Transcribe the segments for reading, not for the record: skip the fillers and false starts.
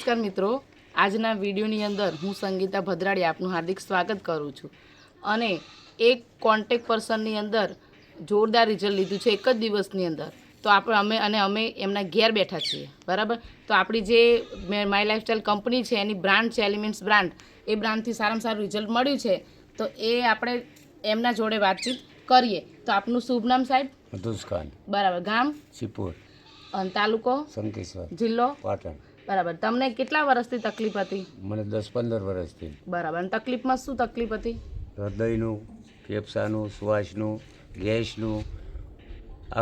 નમસ્કાર મિત્રો, આજના વિડીયોની અંદર હું સંગીતા ભદ્રાડી આપનું હાર્દિક સ્વાગત કરું છું. અને એક કોન્ટેક્ટ પર્સનની અંદર જોરદાર રિઝલ્ટ લીધું છે એક જ દિવસની અંદર. તો અમે એમના ઘેર બેઠા છીએ, બરાબર. તો આપણી જે માય લાઈફસ્ટાઈલ કંપની છે એની બ્રાન્ડ છે એલિમેન્ટ્સ બ્રાન્ડ, એ બ્રાન્ડથી સારામાં સારું રિઝલ્ટ મળ્યું છે. તો એ આપણે એમના જોડે વાતચીત કરીએ. તો આપનું શુભ નામ સાહેબ? મધુસ્કાન. બરાબર. ગામ? સિપુર. અને તાલુકો? શંકેશ્વર. જિલ્લો? પાટણ. બરાબર. તમને કેટલા વર્ષથી તકલીફ હતી? મને 10-15 વર્ષથી. બરાબર. અને તકલીફમાં શું તકલીફ હતી? હૃદયનું, ફેફસાનું, શ્વાસનું, ગેસનું,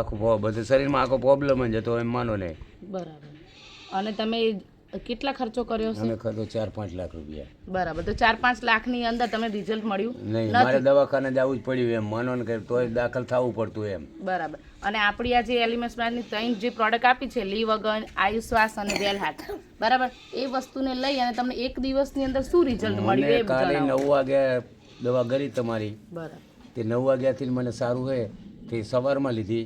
આખું બધું શરીરમાં આખો પ્રોબ્લેમ જ હતો એમ માનો ને. બરાબર. અને તમે કેટલા ખર્ચો કર્યો છે? અમે ખર્ચો 4-5 લાખ રૂપિયા. બરાબર. તો 4-5 લાખની અંદર તમને રિઝલ્ટ મળ્યું નહીં, મારે દવાખાને જવું જ પડ્યું એમ માનો ને, કે તોય દાખલ થવું પડતું એમ. બરાબર. અને આપણી આ જે એલિમેન્ટ્સ બ્રાન્ડની 3 જે પ્રોડક્ટ આપી છે, લીવગન, આયુશ્વાસ અને વેલહાર્ટ, બરાબર, એ વસ્તુને લઈ અને તમને એક દિવસની અંદર શું રિઝલ્ટ મળ્યું એ કાલે જણાવો. 9 વાગે દવા કરી તમારી, બરાબર. તે 9 વાગ્યાથી મને સારું છે. તે સવારમાં લીધી,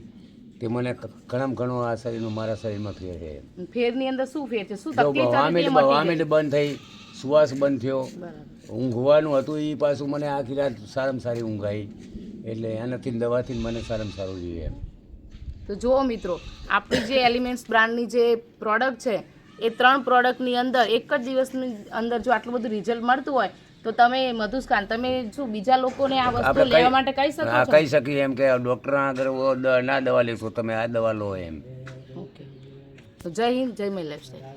તે મને ઘણો આ શરીરનું મારા શરીરમાં ફેર છે. ફેરની અંદર શું ફેર છે? શું તકલીફ હતી? વામિટ બંધ થઈ, શ્વાસ બંધ થયો, બરાબર. ઊંઘવાનું હતું એ પાછું મને આખી રાત સારામાં સારી ઊંઘ આવી. એટલે એનાથી દવાથી મને સારામાં સારું જોઈએ એમ. તો જુઓ મિત્રો, આપણી જે એલિમેન્ટ્સ બ્રાન્ડની જે પ્રોડક્ટ છે એ 3 પ્રોડક્ટની અંદર એક જ દિવસની અંદર જો આટલું બધું રિઝલ્ટ મળતું હોય તો તમે મધુસ્કાન, તમે શું બીજા લોકોને આ વસ્તુ લેવા માટે કહી શકો છો? કહી શકીએ એમ કે ડૉક્ટરના આગળ ના દવા લેશો, તમે આ દવા લો એમ. ઓકે. તો જય હિન્દ, જય માય લાઈફસ્ટાઈલ.